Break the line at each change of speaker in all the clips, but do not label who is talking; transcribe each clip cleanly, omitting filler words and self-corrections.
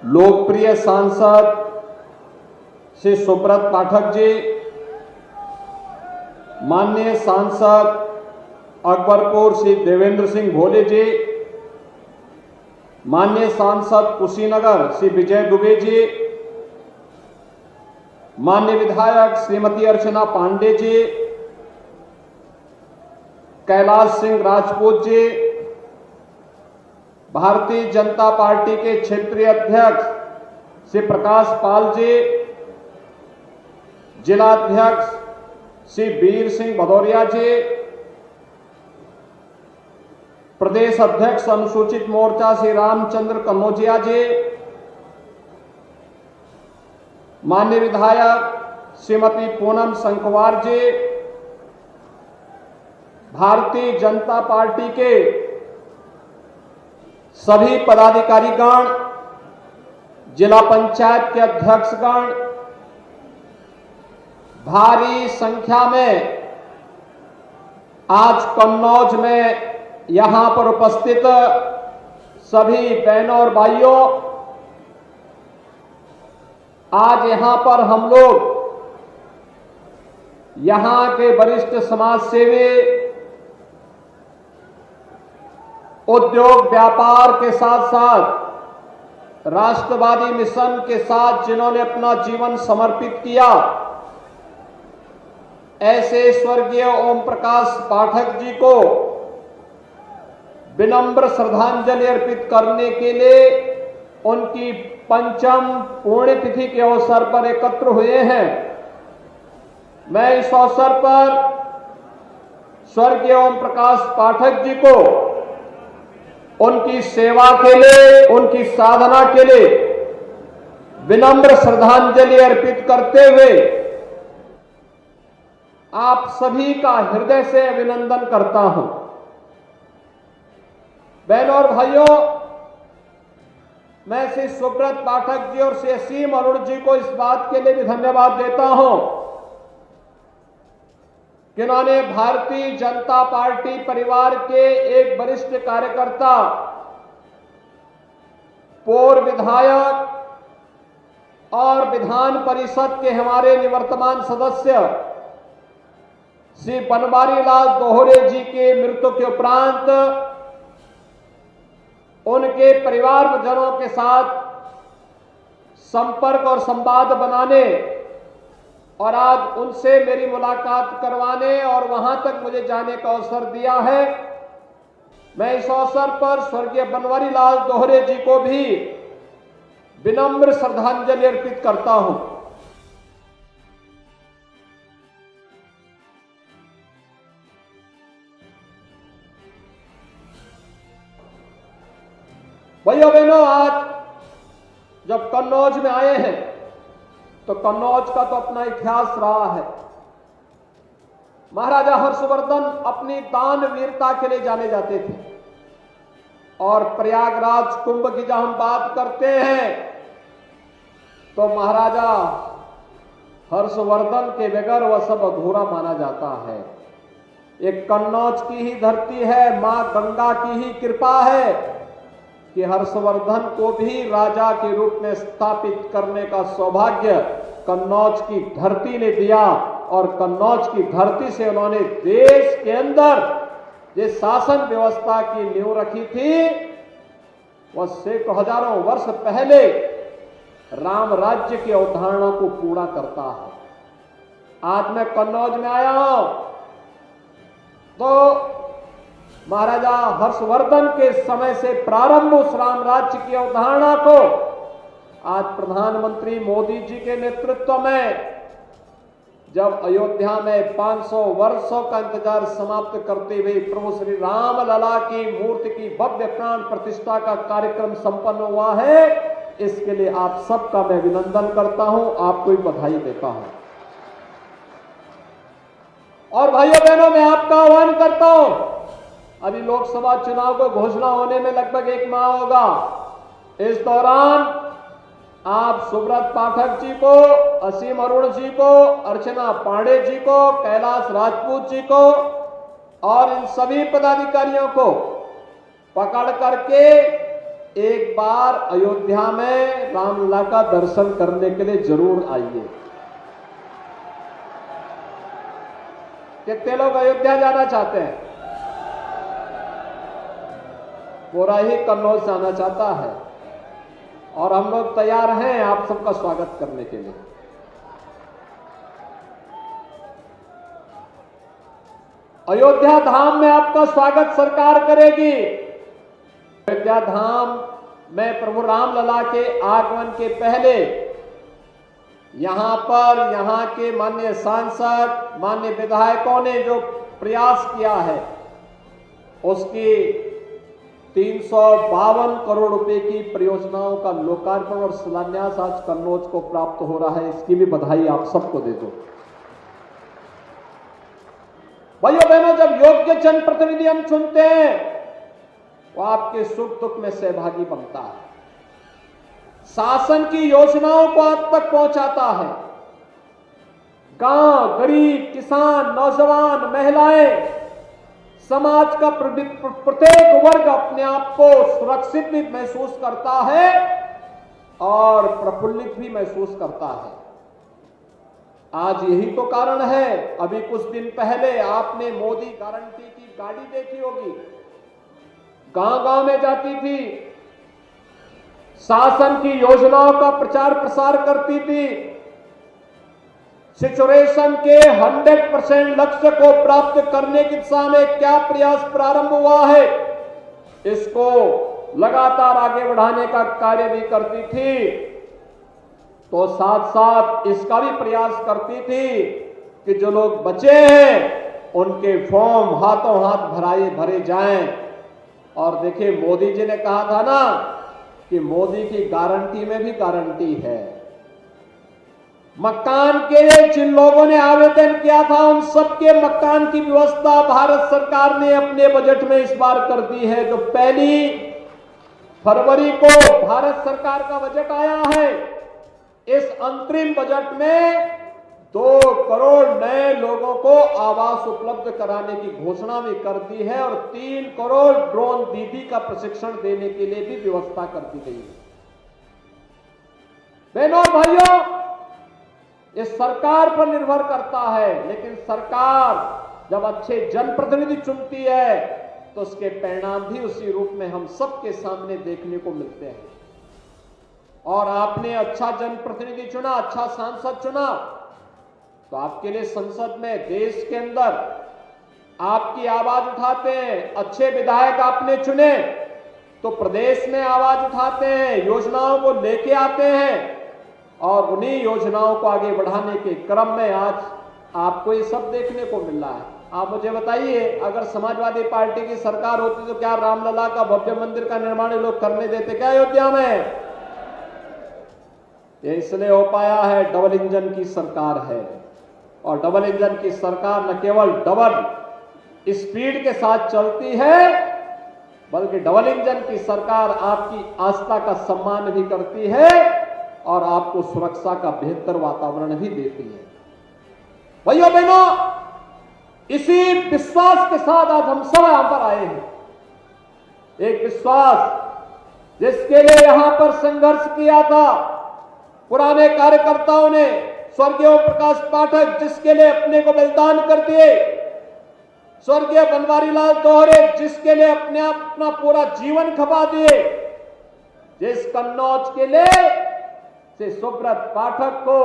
लोकप्रिय सांसद श्री सुब्रत पाठक जी, माननीय सांसद अकबरपुर श्री देवेंद्र सिंह भोले जी, माननीय सांसद कुशीनगर श्री विजय दुबे जी, माननीय विधायक श्रीमती अर्चना पांडे जी, कैलाश सिंह राजपूत जी, भारतीय जनता पार्टी के क्षेत्रीय अध्यक्ष श्री प्रकाश पाल जी, जिला अध्यक्ष श्री वीर सिंह भदौरिया जी, प्रदेश अध्यक्ष अनुसूचित मोर्चा श्री रामचंद्र कन्नौजिया जी, माननीय विधायक श्रीमती पूनम संखवार जी, भारतीय जनता पार्टी के सभी पदाधिकारीगण, जिला पंचायत के अध्यक्षगण, भारी संख्या में आज कन्नौज में यहां पर उपस्थित सभी बहनों और भाइयों, आज यहां पर हम लोग यहां के वरिष्ठ समाज सेवी, उद्योग व्यापार के साथ साथ राष्ट्रवादी मिशन के साथ जिन्होंने अपना जीवन समर्पित किया, ऐसे स्वर्गीय ओम प्रकाश पाठक जी को विनम्र श्रद्धांजलि अर्पित करने के लिए उनकी पंचम पुण्यतिथि के अवसर पर एकत्र हुए हैं। मैं इस अवसर पर स्वर्गीय ओम प्रकाश पाठक जी को उनकी सेवा के लिए, उनकी साधना के लिए विनम्र श्रद्धांजलि अर्पित करते हुए आप सभी का हृदय से अभिनंदन करता हूं। बहनों और भाइयों, मैं श्री सुब्रत पाठक जी और श्री असीम अरुण जी को इस बात के लिए भी धन्यवाद देता हूं कि उन्होंने भारतीय जनता पार्टी परिवार के एक वरिष्ठ कार्यकर्ता, पूर्व विधायक और विधान परिषद के हमारे निवर्तमान सदस्य श्री बनवारी लाल दोहरे जी के मृत्यु के उपरांत उनके परिवारजनों के साथ संपर्क और संवाद बनाने और आज उनसे मेरी मुलाकात करवाने और वहां तक मुझे जाने का अवसर दिया है। मैं इस अवसर पर स्वर्गीय बनवारी लाल दोहरे जी को भी विनम्र श्रद्धांजलि अर्पित करता हूं। भाइयों बहनों, आज जब कन्नौज में आए हैं तो कन्नौज का तो अपना इतिहास रहा है। महाराजा हर्षवर्धन अपनी दान वीरता के लिए जाने जाते थे और प्रयागराज कुंभ की जब हम बात करते हैं तो महाराजा हर्षवर्धन के बगैर वह सब अधूरा माना जाता है। एक कन्नौज की ही धरती है, मां गंगा की ही कृपा है कि हर्षवर्धन को भी राजा के रूप में स्थापित करने का सौभाग्य कन्नौज की धरती ने दिया और कन्नौज की धरती से उन्होंने देश के अंदर जिस शासन व्यवस्था की नींव रखी थी, वह सैकड़ों हजारों वर्ष पहले राम राज्य की अवधारणा को पूरा करता है। आज मैं कन्नौज में आया हूं तो महाराजा हर्षवर्धन के समय से प्रारंभ उस राम राज्य की अवधारणा को आज प्रधानमंत्री मोदी जी के नेतृत्व में जब अयोध्या में 500 वर्षों का इंतजार समाप्त करते हुए प्रभु श्री राम लला की मूर्ति की भव्य प्राण प्रतिष्ठा का कार्यक्रम संपन्न हुआ है, इसके लिए आप सबका मैं अभिनंदन करता हूं, आपको भी बधाई देता हूं। और भाइयों बहनों, मैं आपका आह्वान करता हूं, अभी लोकसभा चुनाव को घोषणा होने में लगभग 1 माह होगा। इस दौरान आप सुब्रत पाठक जी को, असीम अरुण जी को, अर्चना पांडे जी को, कैलाश राजपूत जी को और इन सभी पदाधिकारियों को पकड़ करके एक एक बार अयोध्या में रामलला का दर्शन करने के लिए जरूर आइए। कितने लोग अयोध्या जाना चाहते हैं? पूरा ही कन्नौज जाना चाहता है और हम लोग तैयार हैं आप सबका स्वागत करने के लिए। अयोध्या धाम में आपका स्वागत सरकार करेगी। अयोध्या धाम में प्रभु रामलला के आगमन के पहले यहां पर यहां के माननीय सांसद, माननीय विधायकों ने जो प्रयास किया है उसकी 352 करोड़ रुपए की परियोजनाओं का लोकार्पण और शिलान्यास आज कन्नौज को प्राप्त हो रहा है। इसकी भी बधाई आप सबको दे दो। भाइयों बहनों, जब योग्य जनप्रतिनिधि हम चुनते हैं वो आपके सुख दुख में सहभागी बनता है, शासन की योजनाओं को आप तक पहुंचाता है। गांव, गरीब, किसान, नौजवान, महिलाएं, समाज का प्रत्येक वर्ग अपने आप को सुरक्षित भी महसूस करता है और प्रफुल्लित भी महसूस करता है। आज यही तो कारण है, अभी कुछ दिन पहले आपने मोदी गारंटी की गाड़ी देखी होगी, गांव-गांव में जाती थी, शासन की योजनाओं का प्रचार प्रसार करती थी, सिचुएशन के 100% लक्ष्य को प्राप्त करने की दिशा में क्या प्रयास प्रारंभ हुआ है इसको लगातार आगे बढ़ाने का कार्य भी करती थी, तो साथ साथ इसका भी प्रयास करती थी कि जो लोग बचे हैं उनके फॉर्म हाथों हाथ भरे जाएं। और देखिए, मोदी जी ने कहा था ना कि मोदी की गारंटी में भी गारंटी है। मकान के लिए जिन लोगों ने आवेदन किया था उन सबके मकान की व्यवस्था भारत सरकार ने अपने बजट में इस बार कर दी है। जो 1 फरवरी को भारत सरकार का बजट आया है, इस अंतरिम बजट में 2 करोड़ नए लोगों को आवास उपलब्ध कराने की घोषणा भी कर दी है और 3 करोड़ ड्रोन दीदी का प्रशिक्षण देने के लिए भी व्यवस्था कर दी गई है। बहनों और भाइयों, ये सरकार पर निर्भर करता है, लेकिन सरकार जब अच्छे जनप्रतिनिधि चुनती है तो उसके परिणाम भी उसी रूप में हम सबके सामने देखने को मिलते हैं। और आपने अच्छा जनप्रतिनिधि चुना, अच्छा सांसद चुना, तो आपके लिए संसद में, देश के अंदर आपकी आवाज उठाते हैं। अच्छे विधायक आपने चुने तो प्रदेश में आवाज उठाते हैं, योजनाओं को लेके आते हैं और उन्हीं योजनाओं को आगे बढ़ाने के क्रम में आज आपको ये सब देखने को मिल रहा है। आप मुझे बताइए, अगर समाजवादी पार्टी की सरकार होती तो क्या रामलला का भव्य मंदिर का निर्माण ये लोग करने देते क्या अयोध्या में? ये इसलिए हो पाया है, डबल इंजन की सरकार है। और डबल इंजन की सरकार न केवल डबल स्पीड के साथ चलती है, बल्कि डबल इंजन की सरकार आपकी आस्था का सम्मान भी करती है और आपको सुरक्षा का बेहतर वातावरण भी देती है। भाइयों बहनों, इसी विश्वास के साथ आज हम सब यहां पर आए हैं। एक विश्वास जिसके लिए यहां पर संघर्ष किया था पुराने कार्यकर्ताओं ने, स्वर्गीय ओम प्रकाश पाठक जिसके लिए अपने को बलिदान कर दिए, स्वर्गीय बनवारी लाल दोहरे जिसके लिए अपना पूरा जीवन खपा दिए, जिस कन्नौज के लिए से सुब्रत पाठक को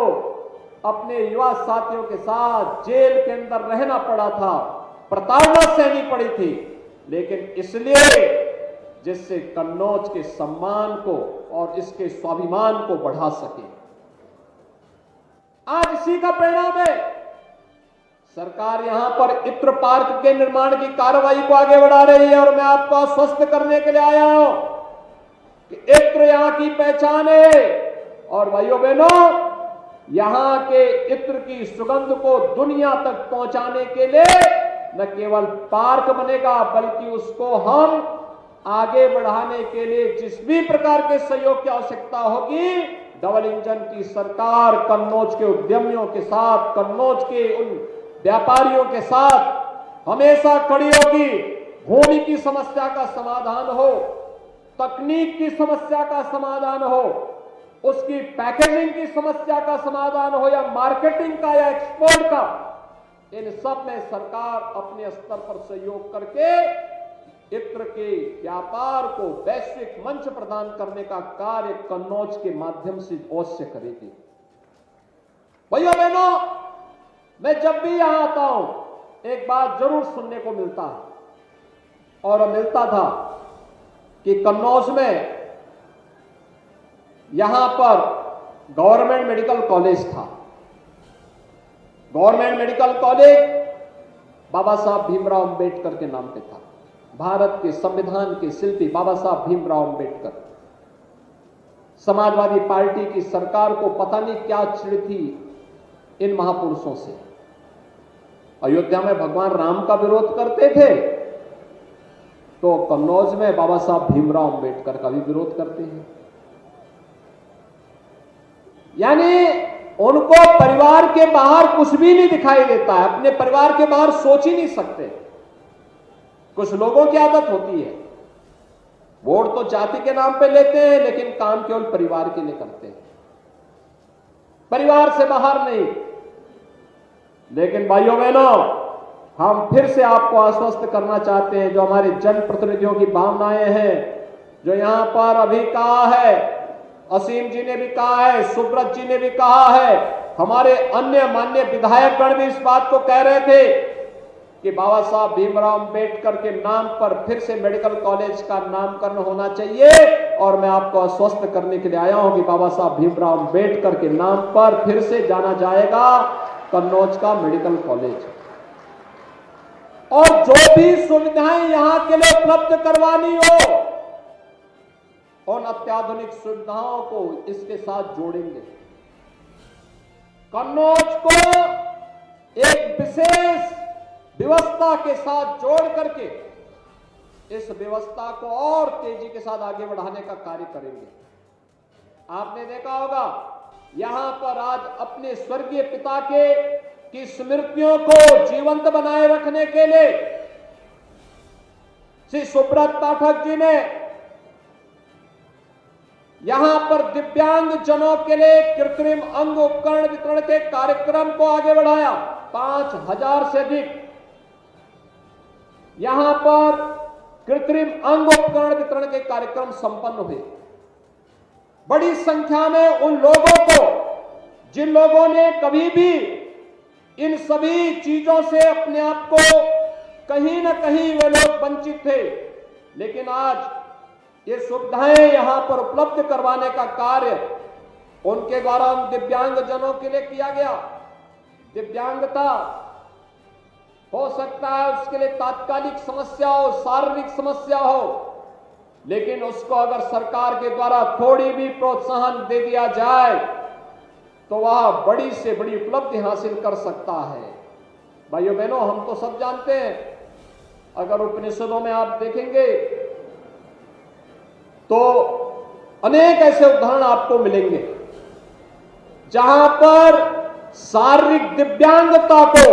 अपने युवा साथियों के साथ जेल के अंदर रहना पड़ा था, प्रताड़ना सहनी पड़ी थी, लेकिन इसलिए जिससे कन्नौज के सम्मान को और इसके स्वाभिमान को बढ़ा सके। आज इसी का परिणाम है, सरकार यहां पर इत्र पार्क के निर्माण की कार्रवाई को आगे बढ़ा रही है। और मैं आपको आश्वस्त करने के लिए आया हूं कि इत्र यहां की पहचान है। और भाइयों बहनों, यहां के इत्र की सुगंध को दुनिया तक पहुंचाने के लिए न केवल पार्क बनेगा, बल्कि उसको हम आगे बढ़ाने के लिए जिस भी प्रकार के सहयोग की आवश्यकता होगी, डबल इंजन की सरकार कन्नौज के उद्यमियों के साथ, कन्नौज के उन व्यापारियों के साथ हमेशा खड़ी होगी। भूमि की समस्या का समाधान हो, तकनीक की समस्या का समाधान हो, उसकी पैकेजिंग की समस्या का समाधान हो, या मार्केटिंग का या एक्सपोर्ट का, इन सब में सरकार अपने स्तर पर सहयोग करके इत्र के व्यापार को वैश्विक मंच प्रदान करने का कार्य कन्नौज के माध्यम से अवश्य करेगी। भाइयों बहनों, मैं जब भी यहां आता हूं एक बात जरूर सुनने को मिलता है, और मिलता था कि कन्नौज में यहां पर गवर्नमेंट मेडिकल कॉलेज था। गवर्नमेंट मेडिकल कॉलेज बाबा साहब भीमराव अंबेडकर के नाम पे था। भारत के संविधान के शिल्पी बाबा साहब भीमराव अंबेडकर। समाजवादी पार्टी की सरकार को पता नहीं क्या चिढ़ थी इन महापुरुषों से। अयोध्या में भगवान राम का विरोध करते थे तो कन्नौज में बाबा साहब भीमराव अंबेडकर का भी विरोध करते हैं। यानी उनको परिवार के बाहर कुछ भी नहीं दिखाई देता है, अपने परिवार के बाहर सोच ही नहीं सकते। कुछ लोगों की आदत होती है, वोट तो जाति के नाम पे लेते हैं लेकिन काम केवल परिवार के लिए करते हैं, परिवार से बाहर नहीं। लेकिन भाइयों बहनों, हम फिर से आपको आश्वस्त करना चाहते हैं, जो हमारे जनप्रतिनिधियों की भावनाएं हैं, जो यहां पर अभी कहा है, असीम जी ने भी कहा है, सुब्रत जी ने भी कहा है, हमारे अन्य माननीय विधायकगण भी इस बात को कह रहे थे कि बाबा साहब भीमराव अंबेडकर के नाम पर फिर से मेडिकल कॉलेज का नामकरण होना चाहिए। और मैं आपको आश्वस्त करने के लिए आया हूं कि बाबा साहब भीमराव अंबेडकर के नाम पर फिर से जाना जाएगा कन्नौज का मेडिकल कॉलेज। और जो भी सुविधाएं यहां के लिए उपलब्ध करवानी हो, उन अत्याधुनिक सुविधाओं को इसके साथ जोड़ेंगे। कन्नौज को एक विशेष व्यवस्था के साथ जोड़ करके इस व्यवस्था को और तेजी के साथ आगे बढ़ाने का कार्य करेंगे। आपने देखा होगा यहां पर आज अपने स्वर्गीय पिता की स्मृतियों को जीवंत बनाए रखने के लिए श्री सुब्रत पाठक जी ने यहां पर दिव्यांग जनों के लिए कृत्रिम अंग उपकरण वितरण के कार्यक्रम को आगे बढ़ाया। 5000 से अधिक यहां पर कृत्रिम अंग उपकरण वितरण के कार्यक्रम संपन्न हुए। बड़ी संख्या में उन लोगों को, जिन लोगों ने कभी भी इन सभी चीजों से अपने आप को कहीं ना कहीं वे लोग वंचित थे, लेकिन आज ये सुविधाएं यहां पर उपलब्ध करवाने का कार्य उनके द्वारा उन दिव्यांग जनों के लिए किया गया। दिव्यांगता हो सकता है उसके लिए तात्कालिक समस्या हो, शारीरिक समस्या हो, लेकिन उसको अगर सरकार के द्वारा थोड़ी भी प्रोत्साहन दे दिया जाए तो वह बड़ी से बड़ी उपलब्धि हासिल कर सकता है। भाइयों बहनों, हम तो सब जानते हैं, अगर उपनिषदों में आप देखेंगे तो अनेक ऐसे उदाहरण आपको मिलेंगे जहां पर शारीरिक दिव्यांगता को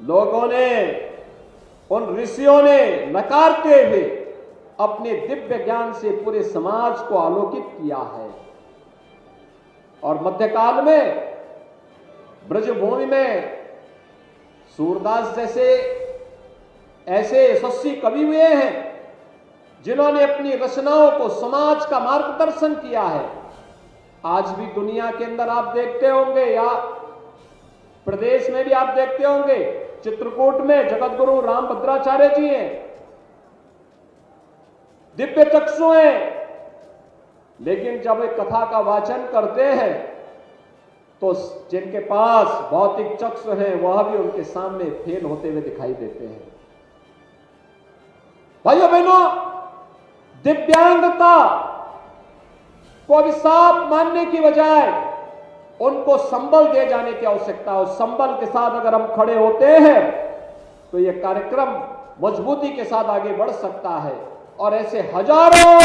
लोगों ने, उन ऋषियों ने नकारते हुए अपने दिव्य ज्ञान से पूरे समाज को आलोकित किया है। और मध्यकाल में ब्रजभूमि में सूरदास जैसे ऐसे यशस्वी कवि हुए हैं जिन्होंने अपनी रचनाओं को समाज का मार्गदर्शन किया है। आज भी दुनिया के अंदर आप देखते होंगे या प्रदेश में भी आप देखते होंगे, चित्रकूट में जगत गुरु रामभद्राचार्य जी हैं, दिव्य चक्षु हैं, लेकिन जब वे कथा का वाचन करते हैं तो जिनके पास भौतिक चक्षु हैं वह भी उनके सामने फेल होते हुए दिखाई देते हैं। भाइयों बहनों, दिव्यांगता को अभिशाप मानने की बजाय उनको संबल दिए जाने की आवश्यकता है। उस संबल के साथ अगर हम खड़े होते हैं तो यह कार्यक्रम मजबूती के साथ आगे बढ़ सकता है। और ऐसे हजारों